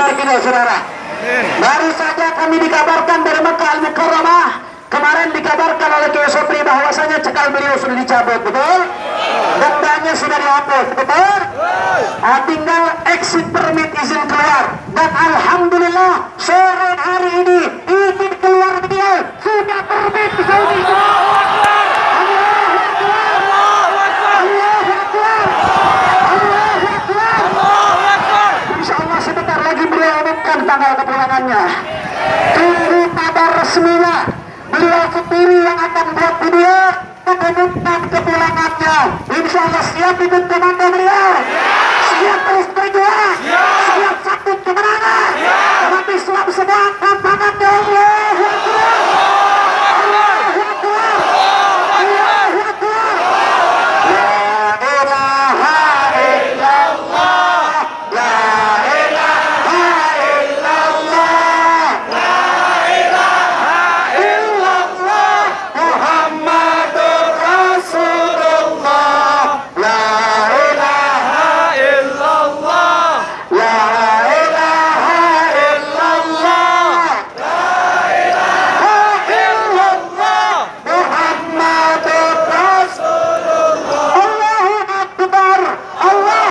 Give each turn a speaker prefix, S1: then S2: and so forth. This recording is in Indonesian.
S1: lagi loh saudara. Baru saja kami dikabarkan dari Mekah Al-Mukarramah. Kemarin dikabarkan oleh Kiai Sopri bahwasanya cekal beliau sudah dicabut, betul? Dendanya sudah dihapus, betul? Tinggal exit permit, izin keluar. Dan alhamdulillah sore hari ini izin keluar beliau sudah terbit di Saudi. Insyaallah sebentar lagi beliau umumkan tanggal kepulangannya. Tunggu kabar resminya. Beliau sendiri yang akan buat video mengumumkan kepulangannya. Insyaallah siap ikut komando beliau.